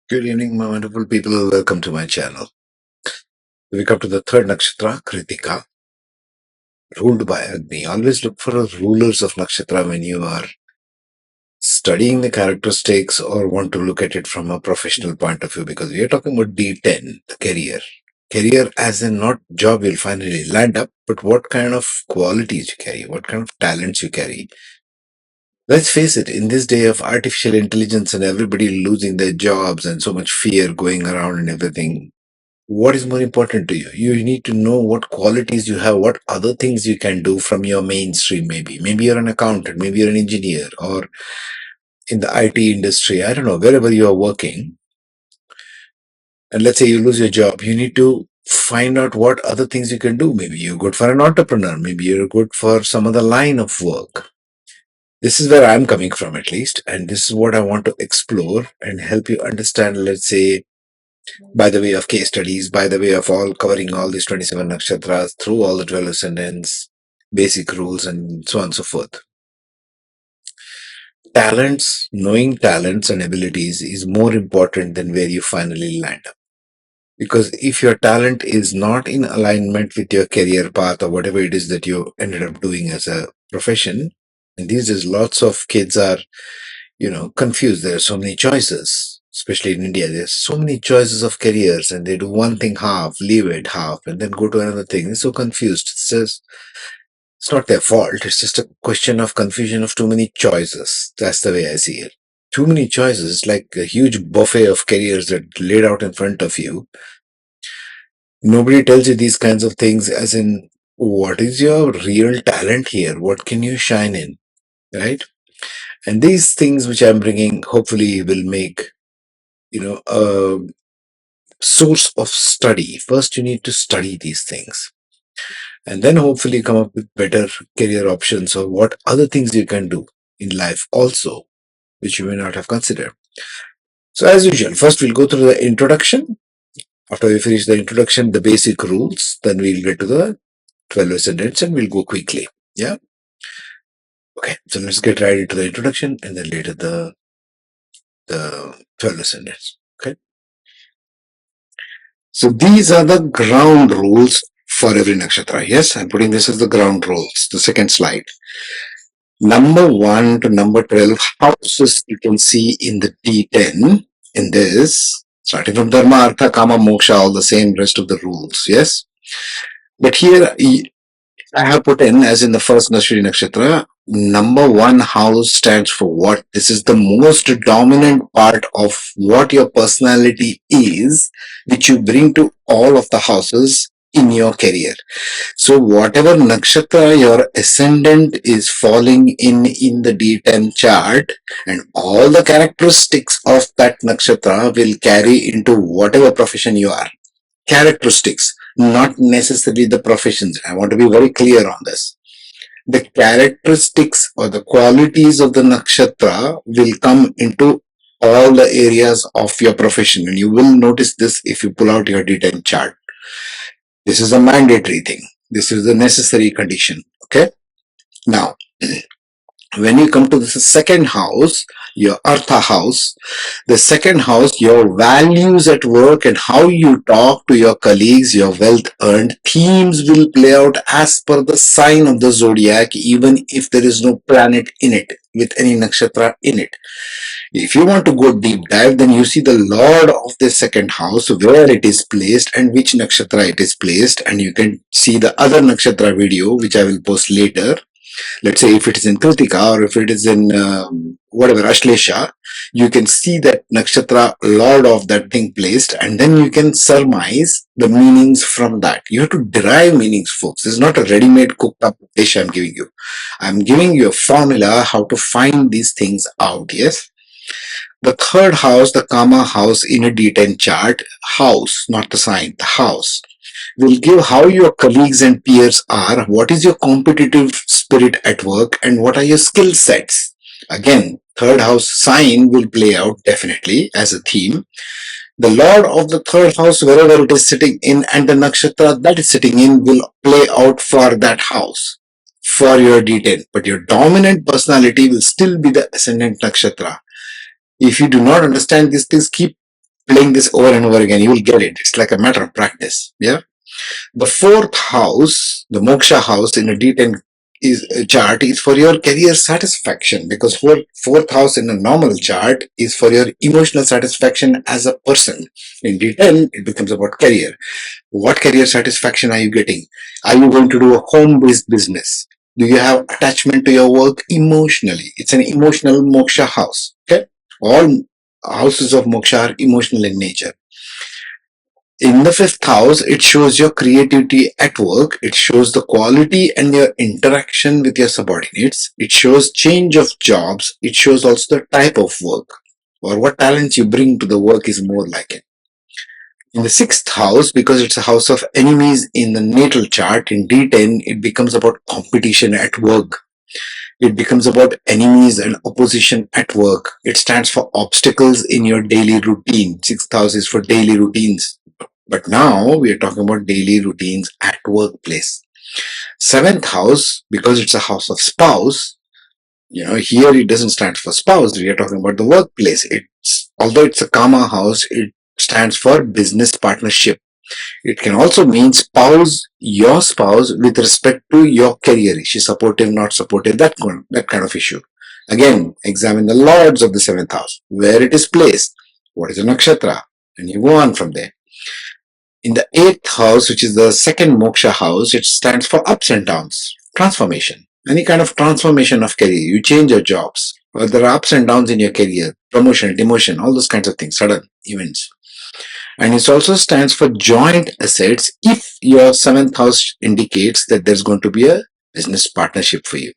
Good evening, my wonderful people. Welcome to my channel. We come to the third nakshatra, Krittika, ruled by Agni. Always look for rulers of nakshatra when you are studying the characteristics or want to look at it from a professional point of view, because we are talking about D10, the career. Career as in not job you'll finally land up, but what kind of qualities you carry, what kind of talents you carry. Let's face it, in this day of artificial intelligence and everybody losing their jobs and so much fear going around and everything, what is more important to you? You need to know what qualities you have, what other things you can do from your mainstream. Maybe you're an accountant, maybe you're an engineer, or in the IT industry, I don't know, wherever you are working. And let's say you lose your job, you need to find out what other things you can do. Maybe you're good for an entrepreneur, maybe you're good for some other line of work. This is where I'm coming from, at least, and this is what I want to explore and help you understand. Let's say, by the way of case studies, by the way of all covering all these 27 nakshatras through all the 12 ascendants, basic rules, and so on and so forth. Talents, knowing talents and abilities is more important than where you finally land up. Because if your talent is not in alignment with your career path or whatever it is that you ended up doing as a profession, and these days lots of kids are, confused. There are so many choices, especially in India. There's so many choices of careers, and they do one thing half, leave it half, and then go to another thing. They're so confused. It's not their fault. It's just a question of confusion of too many choices. That's the way I see it. Too many choices, like a huge buffet of careers that laid out in front of you. Nobody tells you these kinds of things, as in, what is your real talent here? What can you shine in, right? And these things which I'm bringing hopefully will make, a source of study. First, you need to study these things and then hopefully come up with better career options or what other things you can do in life also, which you may not have considered. So as usual, first we'll go through the introduction. After we finish the introduction, the basic rules, then we'll get to the 12 ascendants and we'll go quickly. Yeah. Okay. So let's get right into the introduction and then later the 12 ascendants. Okay. So these are the ground rules for every nakshatra. Yes, I'm putting this as the ground rules. The second slide. Number 1 to number 12 houses you can see in the D10 in this, starting from Dharma, Artha, Kama, Moksha, all the same rest of the rules. Yes. But here I have put in, as in the first Nashri Nakshatra, number 1 house stands for what? This is the most dominant part of what your personality is, which you bring to all of the houses in your career. So whatever nakshatra your ascendant is falling in the D10 chart, and all the characteristics of that nakshatra will carry into whatever profession you are. Characteristics, not necessarily the professions. I want to be very clear on this. The characteristics or the qualities of the nakshatra will come into all the areas of your profession, and you will notice this if you pull out your D10 chart. This is a mandatory thing. This is the necessary condition. Okay. Now, when you come to the second house, your Artha house, the second house, your values at work and how you talk to your colleagues, your wealth earned, themes will play out as per the sign of the zodiac, even if there is no planet in it, with any nakshatra in it. If you want to go deep dive, then you see the Lord of the second house, where it is placed and which nakshatra it is placed, and you can see the other nakshatra video, which I will post later. Let's say if it is in Krittika or if it is in whatever, Ashlesha, you can see that nakshatra lord of that thing placed, and then you can surmise the meanings from that. You have to derive meanings, folks. This is not a ready-made cooked up dish I'm giving you. I'm giving you a formula how to find these things out, yes? The third house, the Kama house in a D10 chart, house, not the sign, the house, will give how your colleagues and peers are, what is your competitive spirit at work, and what are your skill sets. Again, third house sign will play out definitely as a theme. The Lord of the third house, wherever it is sitting in, and the nakshatra that is sitting in will play out for that house, for your D10. But your dominant personality will still be the ascendant nakshatra. If you do not understand these things, keep playing this over and over again, you will get it. It's like a matter of practice. Yeah. The fourth house, the moksha house in a D10 chart is for your career satisfaction, because fourth house in a normal chart is for your emotional satisfaction as a person. In D10, it becomes about career. What career satisfaction are you getting? Are you going to do a home-based business? Do you have attachment to your work emotionally? It's an emotional moksha house. Okay. All houses of moksha are emotional in nature. In the fifth house, it shows your creativity at work. It shows the quality and your interaction with your subordinates. It shows change of jobs. It shows also the type of work, or what talents you bring to the work is more like it. In the sixth house, because it's a house of enemies in the natal chart, in D10, it becomes about competition at work. It becomes about enemies and opposition at work. It stands for obstacles in your daily routine. Sixth house is for daily routines. But now we are talking about daily routines at workplace. Seventh house, because it's a house of spouse, here it doesn't stand for spouse. We are talking about the workplace. Although it's a karma house, it stands for business partnership. It can also mean your spouse with respect to your career. Is she supportive, not supportive, that kind of issue. Again, examine the lords of the seventh house, where it is placed, what is a nakshatra, and you go on from there. In the eighth house, which is the second moksha house, it stands for ups and downs, transformation. Any kind of transformation of career. You change your jobs, or there are ups and downs in your career, promotion, demotion, all those kinds of things, sudden events. And it also stands for joint assets if your seventh house indicates that there's going to be a business partnership for you.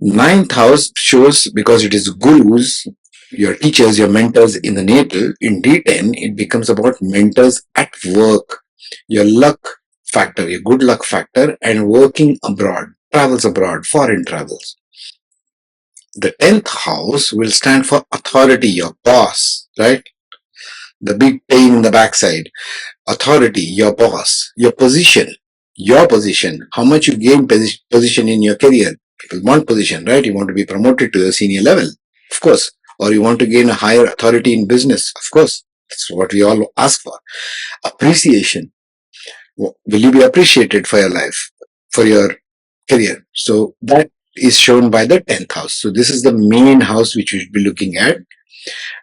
Ninth house shows, because it is gurus, your teachers, your mentors in the natal. In D10, it becomes about mentors at work, your luck factor, your good luck factor, and working abroad, travels abroad, foreign travels. The 10th house will stand for authority, your boss, right? The big pain in the backside. Authority, your boss, your position, how much you gain position in your career. People want position, right? You want to be promoted to a senior level, of course, or you want to gain a higher authority in business, of course. That's what we all ask for. Appreciation. Will you be appreciated for your life, for your career? So that is shown by the 10th house. So this is the main house which we should be looking at.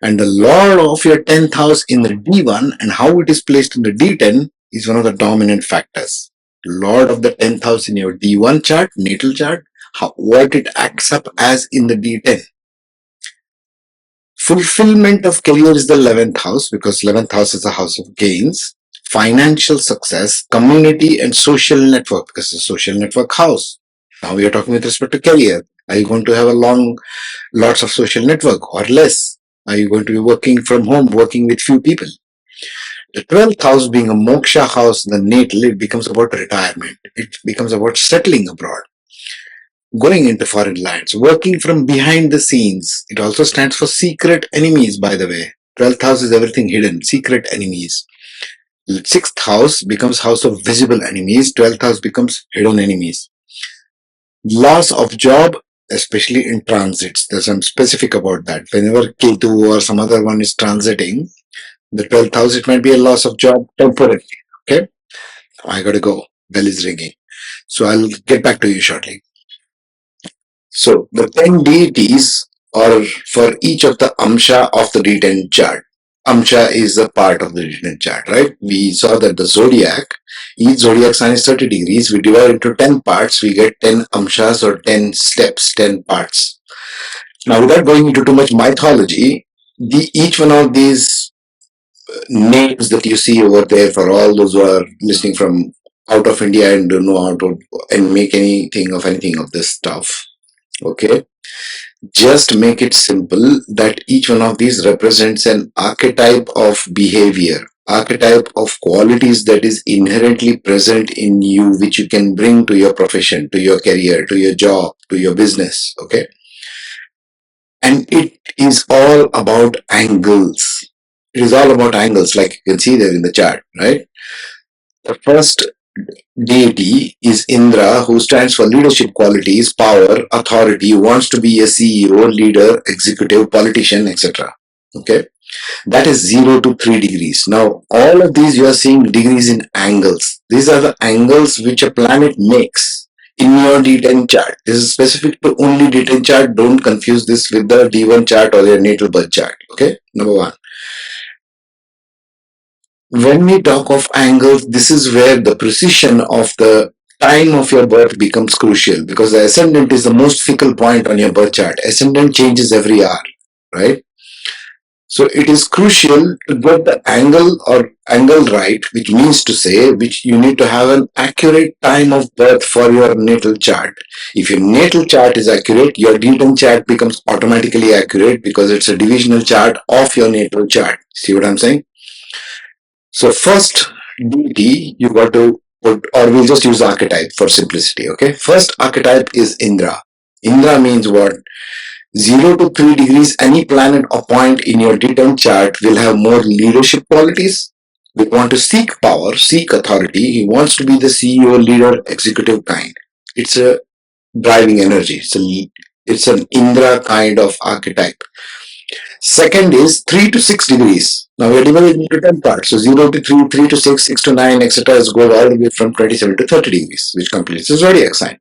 And the lord of your 10th house in the D1 and how it is placed in the D10 is one of the dominant factors. Lord of the 10th house in your D1 chart, natal chart, what it acts up as in the D10. Fulfillment of career is the 11th house, because 11th house is a house of gains, financial success, community and social network, because it's a social network house. Now we are talking with respect to career. Are you going to have lots of social network or less? Are you going to be working from home, working with few people? The 12th house being a moksha house, the natal, it becomes about retirement. It becomes about settling abroad, going into foreign lands, working from behind the scenes. It also stands for secret enemies, by the way. 12th house is everything hidden, secret enemies. 6th house becomes house of visible enemies. 12th house becomes hidden enemies. Loss of job, especially in transits. I'm specific about that. Whenever Ketu or some other one is transiting, the 12th house, it might be a loss of job temporarily. Okay? I gotta go. Bell is ringing. So I'll get back to you shortly. So the 10 deities are for each of the amsha of the D10 chart. Amsha is a part of the D10 chart, right? We saw that the zodiac, each zodiac sign is 30 degrees. We divide into 10 parts. We get 10 amshas or 10 steps, 10 parts. Now, without going into too much mythology, each one of these names that you see over there, for all those who are listening from out of India and don't know how to and make anything of this stuff, okay? Just make it simple that each one of these represents an archetype of behavior, archetype of qualities that is inherently present in you, which you can bring to your profession, to your career, to your job, to your business, okay? And it is all about angles. It is all about angles, like you can see there in the chart, right? The first deity is Indra, who stands for leadership qualities, power, authority, wants to be a CEO, leader, executive, politician, etc. Okay. That is 0 to 3 degrees. Now, all of these you are seeing degrees in angles. These are the angles which a planet makes in your D10 chart. This is specific to only D10 chart. Don't confuse this with the D1 chart or your natal birth chart. Okay, number one. When we talk of angles, this is where the precision of the time of your birth becomes crucial, because the ascendant is the most fickle point on your birth chart. Ascendant changes every hour, right? So it is crucial to get the angle or angle right, which means to say, which you need to have an accurate time of birth for your natal chart. If your natal chart is accurate, your D10 chart becomes automatically accurate because it's a divisional chart of your natal chart. See what I'm saying? So first deity you got to put, or we'll just use archetype for simplicity. Okay. First archetype is Indra. Indra means what? 0 to 3 degrees, any planet or point in your D10 chart will have more leadership qualities. We want to seek power, seek authority. He wants to be the CEO, leader, executive kind. It's a driving energy. It's an Indra kind of archetype. Second is 3 to 6 degrees. Now we are divided into 10 parts. So 0 to 3, 3 to 6, 6 to 9, etc. is go all the way from 27 to 30 degrees, which completes the zodiac sign.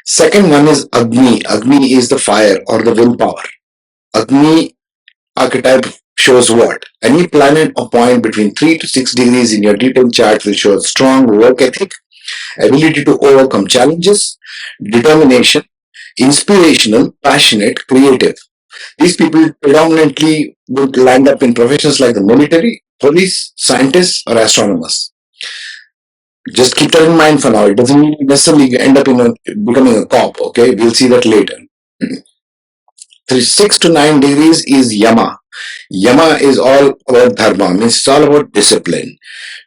Second one is Agni. Agni is the fire or the willpower. Agni archetype shows what? Any planet or point between 3 to 6 degrees in your D10 chart will show strong work ethic, ability to overcome challenges, determination, inspirational, passionate, creative. These people predominantly would land up in professions like the military, police, scientists, or astronomers. Just keep that in mind for now. It doesn't mean necessarily end up becoming a cop. Okay, we'll see that later. 6 to 9 degrees is Yama. Yama is all about dharma, means it's all about discipline.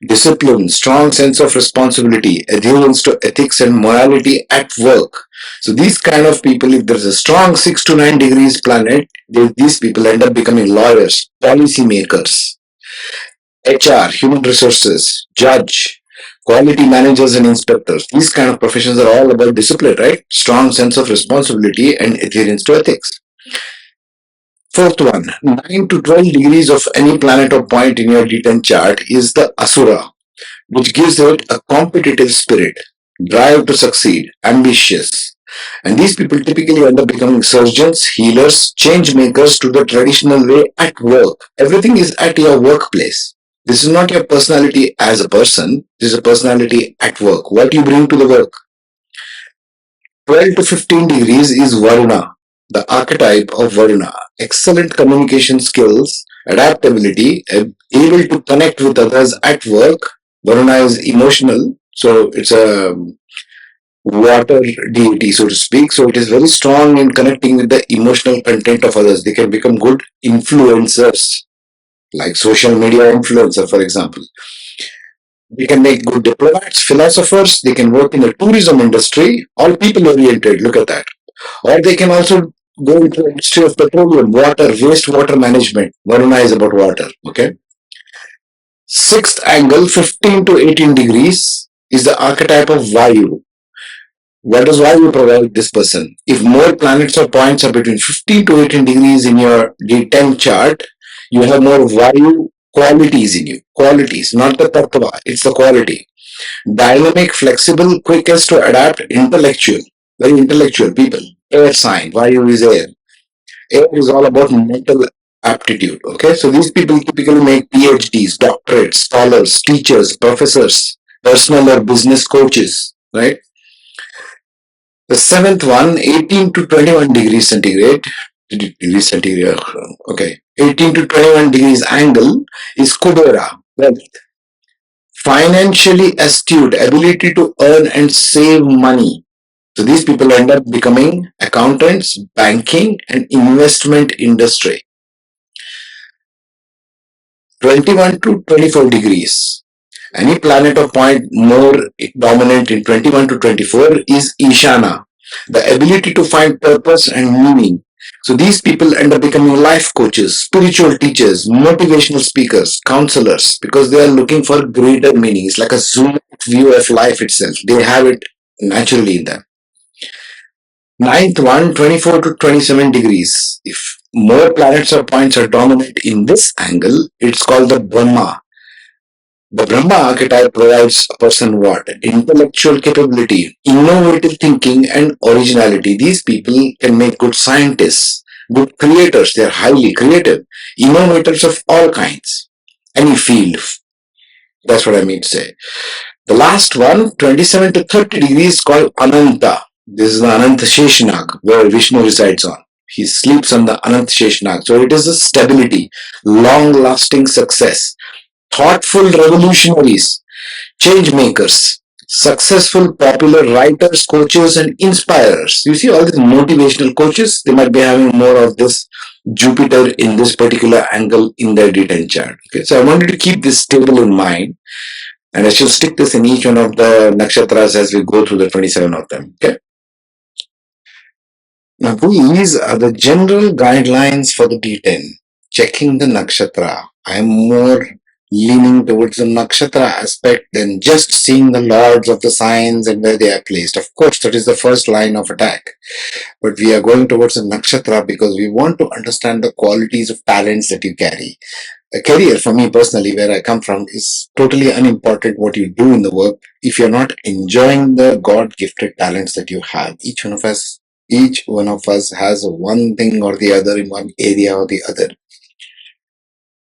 Discipline, strong sense of responsibility, adherence to ethics and morality at work. So these kind of people, if there's a strong 6 to 9 degrees planet, these people end up becoming lawyers, policy makers, HR, human resources, judge, quality managers and inspectors. These kind of professions are all about discipline, right? Strong sense of responsibility and adherence to ethics. Fourth one, 9 to 12 degrees of any planet or point in your D10 chart is the Asura, which gives it a competitive spirit, drive to succeed, ambitious. And these people typically end up becoming surgeons, healers, change makers to the traditional way at work. Everything is at your workplace. This is not your personality as a person, this is a personality at work. What you bring to the work. 12 to 15 degrees is Varuna, the archetype of Varuna. Excellent communication skills, adaptability, able to connect with others at work. Varuna is emotional, so it's a water deity, so to speak. So it is very strong in connecting with the emotional content of others. They can become good influencers, like social media influencer, for example. They can make good diplomats, philosophers. They can work in the tourism industry, all people oriented. Look at that. Or they can also go into the industry of petroleum, water, wastewater management. Varuna is about water. Okay. Sixth angle, 15 to 18 degrees, is the archetype of Vayu. What does Vayu provide this person? If more planets or points are between 15 to 18 degrees in your D10 chart, you have more Vayu qualities in you. Qualities, not the tattva, it's the quality. Dynamic, flexible, quickest to adapt, intellectual. Very intellectual people. Air sign, Vayu is air. Air is all about mental aptitude. Okay, so these people typically make PhDs, doctorates, scholars, teachers, professors, personal or business coaches, right? The seventh one, 18 to 21 degrees centigrade, okay, 18 to 21 degrees angle is Kubera, wealth. Financially astute, ability to earn and save money. So these people end up becoming accountants, banking, and investment industry. 21 to 24 degrees. Any planet or point more dominant in 21 to 24 is Ishana, the ability to find purpose and meaning. So these people end up becoming life coaches, spiritual teachers, motivational speakers, counselors, because they are looking for greater meaning. It's like a zoom view of life itself. They have it naturally in them. Ninth one, 24 to 27 degrees. If more planets or points are dominant in this angle, it's called the Brahma. The Brahma archetype provides a person what? Intellectual capability, innovative thinking, and originality. These people can make good scientists, good creators. They are highly creative, innovators of all kinds, any field. That's what I mean to say. The last one, 27 to 30 degrees, called Ananta. This is the Ananta Sheshanag, where Vishnu resides on. He sleeps on the Ananta Sheshanag. So it is a stability, long-lasting success, thoughtful revolutionaries, change makers, successful popular writers, coaches, and inspirers. You see all these motivational coaches, they might be having more of this Jupiter in this particular angle in their D10 chart. Okay, so I wanted to keep this table in mind, and I shall stick this in each one of the nakshatras as we go through the 27 of them. Okay. Now, these are the general guidelines for the D10. Checking the nakshatra. I am more leaning towards the nakshatra aspect than just seeing the lords of the signs and where they are placed. Of course, that is the first line of attack. But we are going towards the nakshatra because we want to understand the qualities of talents that you carry. A career, for me personally, where I come from, is totally unimportant what you do in the work if you're not enjoying the God gifted talents that you have. Each one of us has one thing or the other in one area or the other.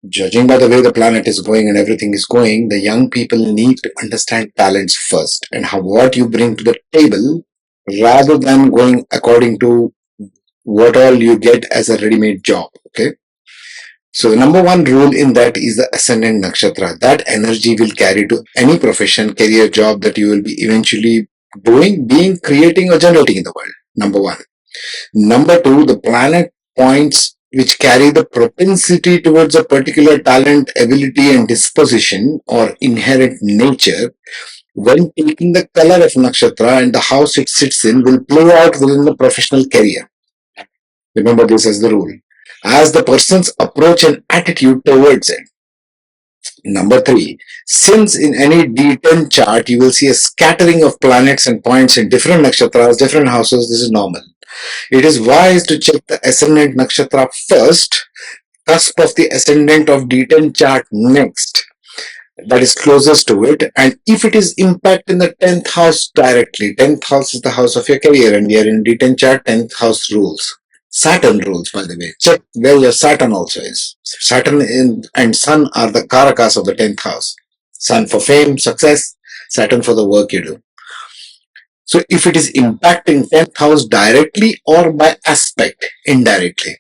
Judging by the way the planet is going and everything is going, the young people need to understand talents first and how what you bring to the table rather than going according to what all you get as a ready-made job. Okay. So the number one rule in that is the ascendant nakshatra. That energy will carry to any profession, career, job that you will be eventually doing, being, creating, or generating in the world. Number one. Number two, the planet points which carry the propensity towards a particular talent, ability, and disposition or inherent nature, when taking the color of nakshatra and the house it sits in, will play out within the professional career. Remember this as the rule. As the person's approach and attitude towards it. Number three, since in any D10 chart you will see a scattering of planets and points in different nakshatras, different houses, this is normal. It is wise to check the ascendant nakshatra first, cusp of the ascendant of D10 chart next, that is closest to it, and if it is impact in the 10th house directly, 10th house is the house of your career, and we are in D10 chart, 10th house rules. Saturn rules, by the way. Check where your Saturn also is. Saturn and Sun are the karakas of the 10th house. Sun for fame, success, Saturn for the work you do. So if it is impacting 10th house directly or by aspect, indirectly.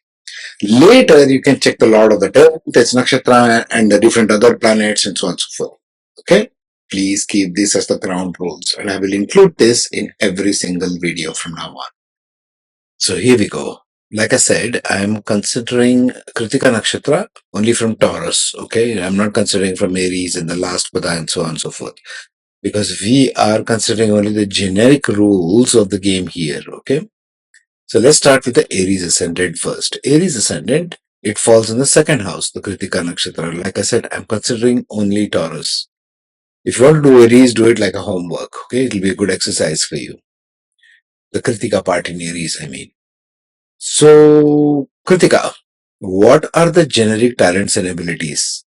Later, you can check the Lord of the 10th, its nakshatra, and the different other planets and so on and so forth. Okay? Please keep this as the ground rules, and I will include this in every single video from now on. So here we go. Like I said, I'm considering Krittika Nakshatra only from Taurus, okay? I'm not considering from Aries and the last Pada and so on and so forth. Because we are considering only the generic rules of the game here, okay? So let's start with the Aries Ascendant first. Aries Ascendant, it falls in the second house, the Krittika Nakshatra. Like I said, I'm considering only Taurus. If you want to do Aries, do it like a homework, okay? It'll be a good exercise for you. The Krittika part in Aries, I mean. So, Kritika, what are the generic talents and abilities?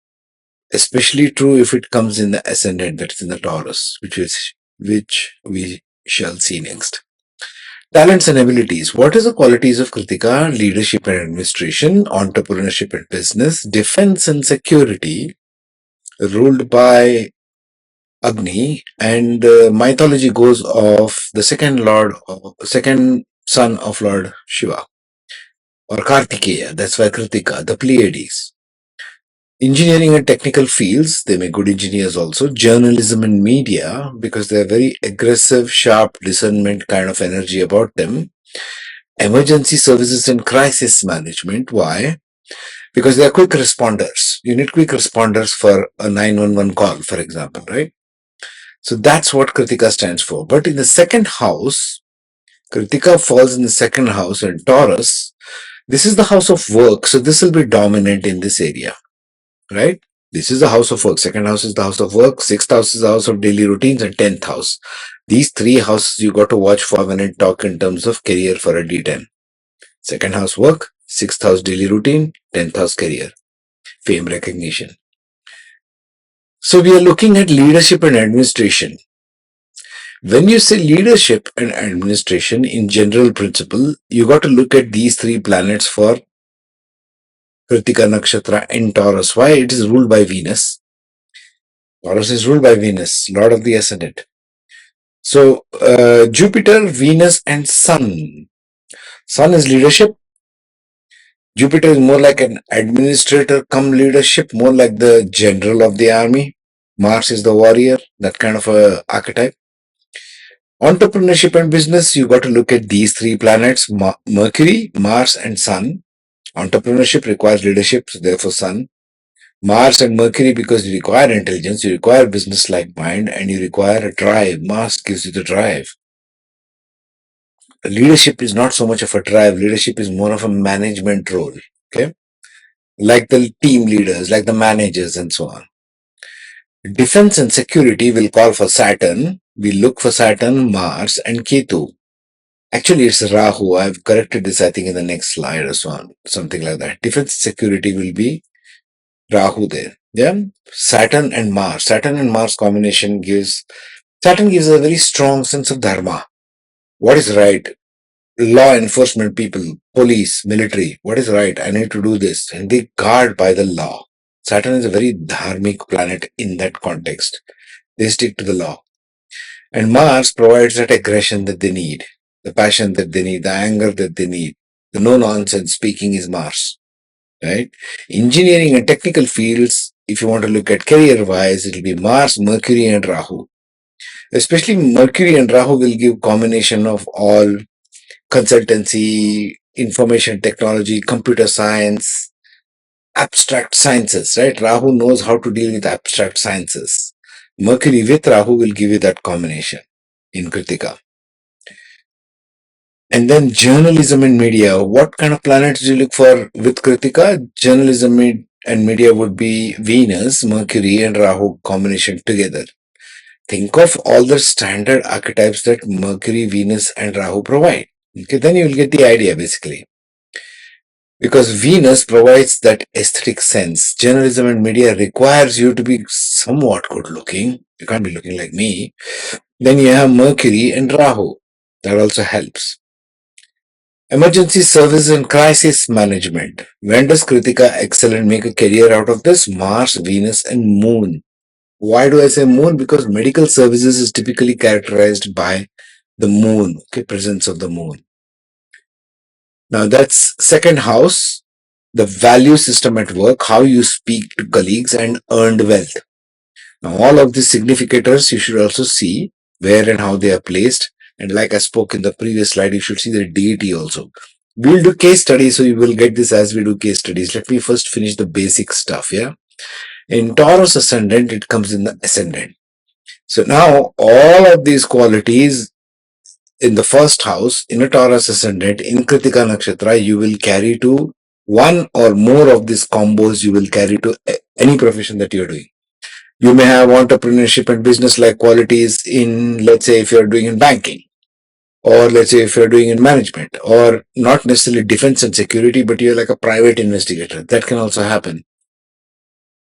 Especially true if it comes in the ascendant, that's in the Taurus, which we shall see next. Talents and abilities. What is the qualities of Kritika? Leadership and administration, entrepreneurship and business, defense and security, ruled by Agni, and mythology goes of the second son of Lord Shiva, or Kartikeya. That's why Kritika, the Pleiades. Engineering and technical fields, they make good engineers also. Journalism and media, because they're very aggressive, sharp, discernment kind of energy about them. Emergency services and crisis management. Why? Because they are quick responders. You need quick responders for a 911 call, for example, right? So that's what Kritika stands for. But in the second house, Kritika falls in the second house in Taurus. This is the house of work. So this will be dominant in this area, right? This is the house of work. Second house is the house of work. Sixth house is the house of daily routines, and 10th house. These three houses you got to watch for when I talk in terms of career for a D10. Second house work, sixth house daily routine, 10th house career, fame recognition. So we are looking at leadership and administration. When you say leadership and administration in general principle, you got to look at these three planets for Krittika Nakshatra and Taurus. Why? It is ruled by Venus. Taurus is ruled by Venus, Lord of the Ascendant. So Jupiter, Venus, and Sun. Sun is leadership. Jupiter is more like an administrator come leadership, more like the general of the army. Mars is the warrior, that kind of a archetype. Entrepreneurship and business, you got to look at these three planets, Mercury, Mars, and Sun. Entrepreneurship requires leadership, so therefore Sun. Mars and Mercury, because you require intelligence, you require business-like mind, and you require a drive. Mars gives you the drive. Leadership is not so much of a drive. Leadership is more of a management role. Okay, like the team leaders, like the managers, and so on. Defense and security will call for Saturn. We look for Saturn, Mars, and Ketu. Actually, it's Rahu. I've corrected this, I think, in the next slide or so on, something like that. Defense security will be Rahu there. Yeah, Saturn and Mars. Saturn and Mars combination gives Saturn gives a very strong sense of dharma. What is right? Law enforcement people, police, military. What is right? I need to do this, and they guard by the law. Saturn is a very dharmic planet in that context. They stick to the law. And Mars provides that aggression that they need, the passion that they need, the anger that they need. The no-nonsense speaking is Mars, right? Engineering and technical fields, if you want to look at career-wise, it will be Mars, Mercury, and Rahu. Especially Mercury and Rahu will give combination of all consultancy, information technology, computer science, abstract sciences, right? Rahu knows how to deal with abstract sciences. Mercury with Rahu will give you that combination in Krittika. And then journalism and media. What kind of planets do you look for with Krittika? Journalism and media would be Venus, Mercury, and Rahu combination together. Think of all the standard archetypes that Mercury, Venus, and Rahu provide. Okay, then you will get the idea basically. Because Venus provides that aesthetic sense. Journalism and media requires you to be somewhat good looking. You can't be looking like me. Then you have Mercury and Rahu. That also helps. Emergency service and crisis management. When does Krittika excel and make a career out of this? Mars, Venus, and Moon. Why do I say Moon? Because medical services is typically characterized by the Moon, okay, presence of the Moon. Now that's second house, the value system at work, how you speak to colleagues and earned wealth. Now all of these significators you should also see where and how they are placed. And like I spoke in the previous slide, you should see the deity also. We'll do case studies, so you will get this as we do case studies. Let me first finish the basic stuff, yeah? In Taurus ascendant, it comes in the ascendant. So now all of these qualities in the first house, in a Taurus ascendant, in Krittika Nakshatra, you will carry to one or more of these combos you will carry to any profession that you're doing. You may have entrepreneurship and business-like qualities in, let's say, if you're doing in banking, or let's say if you're doing in management, or not necessarily defense and security, but you're like a private investigator. That can also happen.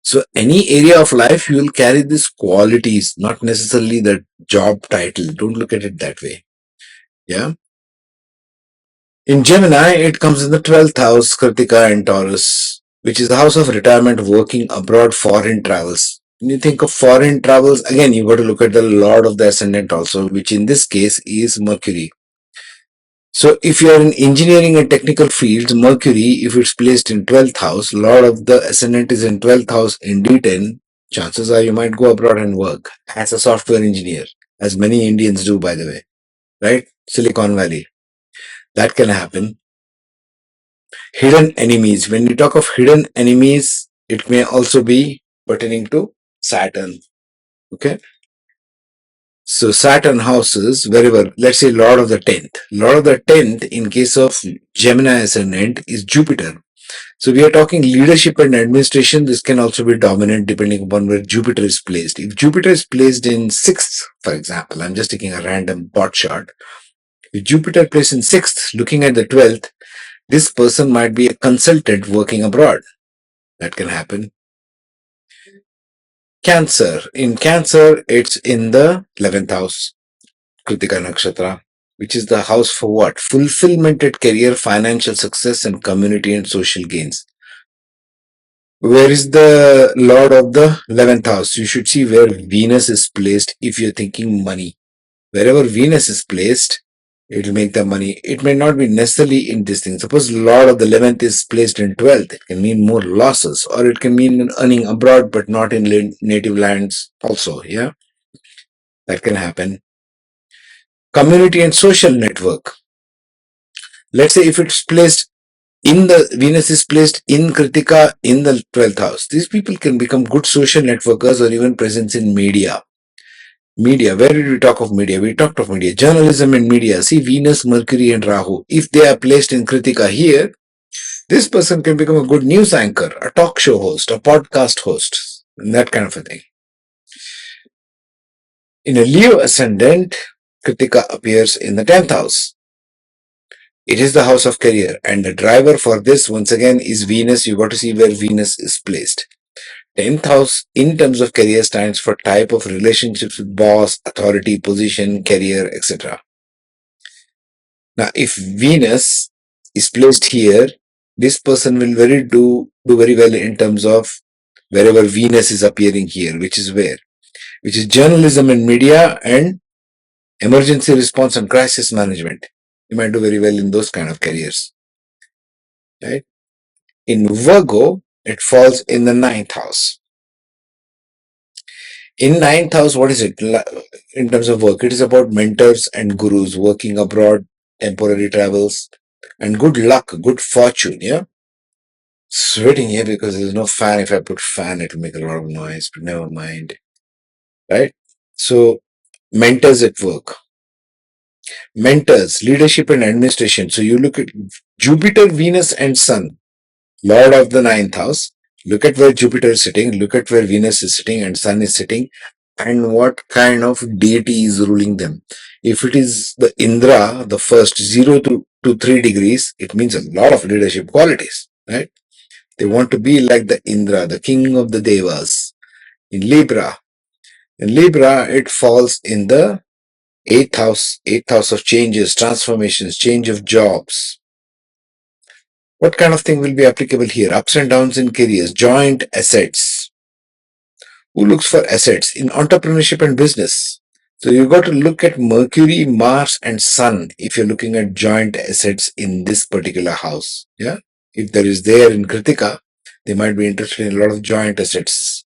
So any area of life, you will carry these qualities, not necessarily the job title. Don't look at it that way. Yeah. In Gemini, it comes in the 12th house, Krittika and Taurus, which is the house of retirement, working abroad, foreign travels. When you think of foreign travels, again, you got to look at the Lord of the Ascendant also, which in this case is Mercury. So if you are in engineering and technical fields, Mercury, if it's placed in 12th house, Lord of the Ascendant is in 12th house in D10, chances are you might go abroad and work as a software engineer, as many Indians do, by the way, right? Silicon Valley. That can happen. Hidden enemies. When you talk of hidden enemies, it may also be pertaining to Saturn. Okay. So Saturn houses wherever, let's say Lord of the 10th. Lord of the 10th in case of Gemini ascendant is Jupiter. So we are talking leadership and administration. This can also be dominant depending upon where Jupiter is placed. If Jupiter is placed in sixth, for example, I'm just taking a random pot shot. If Jupiter placed in sixth, looking at the 12th, this person might be a consultant working abroad. That can happen. Cancer. In Cancer, it's in the 11th house, Krittika Nakshatra, which is the house for what? Fulfillment at career, financial success, and community and social gains. Where is the Lord of the 11th house? You should see where Venus is placed if you're thinking money. Wherever Venus is placed, it will make the money. It may not be necessarily in this thing. Suppose Lord of the 11th is placed in 12th. It can mean more losses, or it can mean earning abroad but not in native lands also. Yeah, that can happen. Community and social network. Let's say if it's placed in the Venus is placed in Krittika in the 12th house. These people can become good social networkers or even presence in media. Media, where did we talk of media? We talked of media. Journalism and media. See Venus, Mercury, and Rahu. If they are placed in Krittika here, this person can become a good news anchor, a talk show host, a podcast host, and that kind of a thing. In a Leo ascendant, Krittika appears in the 10th house. It is the house of career, and the driver for this, once again, is Venus. You got to see where Venus is placed. 10th house, in terms of career, stands for type of relationships with boss, authority, position, career, etc. Now, if Venus is placed here, this person will do very well in terms of wherever Venus is appearing here, which is where? Which is journalism and media and emergency response and crisis management. You might do very well in those kind of careers. Right? In Virgo, it falls in the 9th house. In 9th house, what is it? In terms of work, it is about mentors and gurus, working abroad, temporary travels, and good luck, good fortune. Yeah. Sweating here because there's no fan. If I put fan, it will make a lot of noise, but never mind. Right? So, mentors at work. Mentors, leadership and administration. So you look at Jupiter, Venus, and Sun, Lord of the 9th house. Look at where Jupiter is sitting, look at where Venus is sitting and Sun is sitting, and what kind of deity is ruling them. If it is the Indra, the first 0 to 3 degrees, it means a lot of leadership qualities, right? They want to be like the Indra, the king of the Devas. In Libra, it falls in the 8th house of changes, transformations, change of jobs. What kind of thing will be applicable here? Ups and downs in careers, joint assets. Who looks for assets in entrepreneurship and business? So you've got to look at Mercury, Mars, and Sun if you're looking at joint assets in this particular house. Yeah. If there is there in Krittika, they might be interested in a lot of joint assets.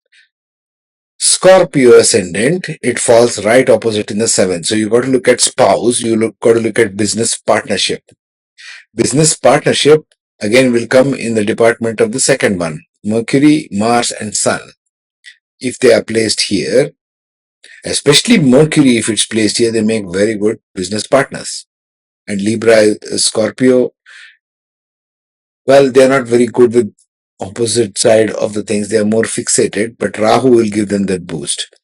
Scorpio ascendant, it falls right opposite in the 7th. So you've got to look at spouse, got to look at business partnership. Business partnership again will come in the department of the second one, Mercury, Mars, and Sun. If they are placed here, especially Mercury, if it's placed here, they make very good business partners. And Libra, Scorpio, well, they're not very good with opposite side of the things. They are more fixated, but Rahu will give them that boost.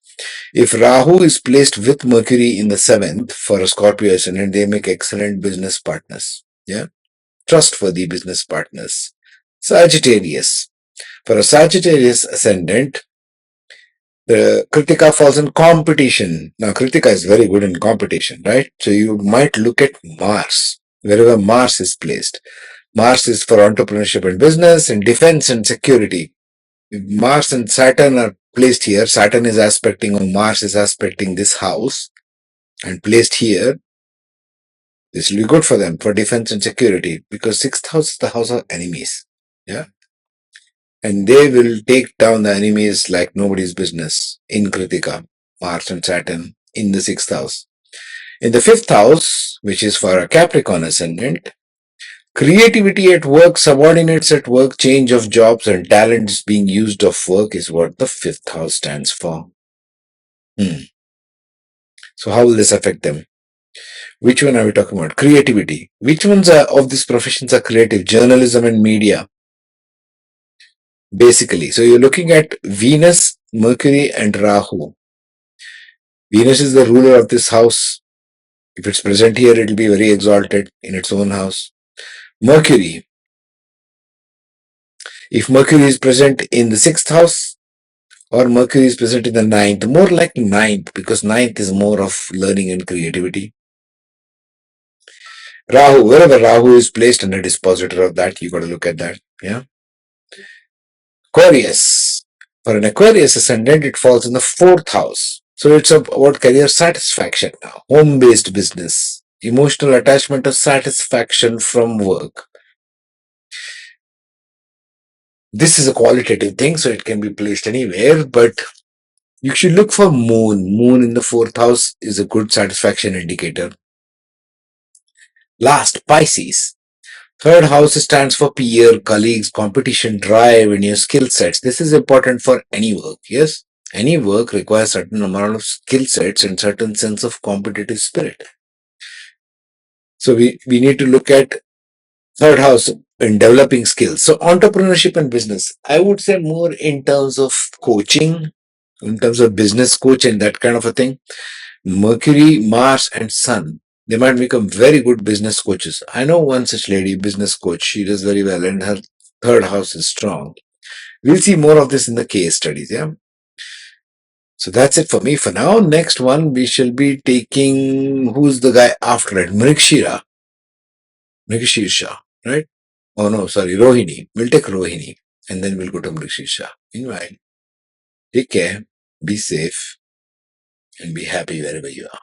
If Rahu is placed with Mercury in the 7th for a Scorpio ascendant, they make excellent business partners. Yeah. Trustworthy business partners. Sagittarius. For a Sagittarius ascendant, the Krittika falls in competition. Now, Krittika is very good in competition, right? So you might look at Mars, wherever Mars is placed. Mars is for entrepreneurship and business and defense and security. If Mars and Saturn are placed here, Saturn is aspecting or Mars is aspecting this house and placed here, this will be good for them for defense and security because 6th house is the house of enemies. Yeah. And they will take down the enemies like nobody's business in Krittika, Mars and Saturn in the 6th house. In the 5th house, which is for a Capricorn ascendant, creativity at work, subordinates at work, change of jobs and talents being used of work is what the 5th house stands for. So how will this affect them? Which one are we talking about? Creativity. Which ones of these professions are creative? Journalism and media. basically. So you're looking at Venus, Mercury, and Rahu. Venus is the ruler of this house. If it's present here, it'll be very exalted in its own house. Mercury, if Mercury is present in the sixth house, or Mercury is present in the ninth, more like ninth, because ninth is more of learning and creativity. Rahu, wherever Rahu is placed and a dispositor of that, you got to look at that. Yeah. Aquarius. For an Aquarius ascendant, it falls in the fourth house. So it's about career satisfaction now, home based business, emotional attachment or satisfaction from work. This is a qualitative thing, so it can be placed anywhere, but you should look for moon. Moon in the fourth house is a good satisfaction indicator. Last, Pisces. Third house stands for peer, colleagues, competition, drive, and your skill sets. This is important for any work, yes? Any work requires certain amount of skill sets and certain sense of competitive spirit. So we need to look at third house in developing skills. So entrepreneurship and business, I would say more in terms of coaching, in terms of business coach and that kind of a thing. Mercury, Mars, and Sun, they might become very good business coaches. I know one such lady, business coach. She does very well, and her third house is strong. We'll see more of this in the case studies. Yeah. So that's it for me for now. Next one, we shall be taking who's the guy after it? Mrigshira. Mrigshirsha, right? Oh no, sorry, Rohini. We'll take Rohini and then we'll go to Mrigshirsha. Meanwhile, take care, be safe, and be happy wherever you are.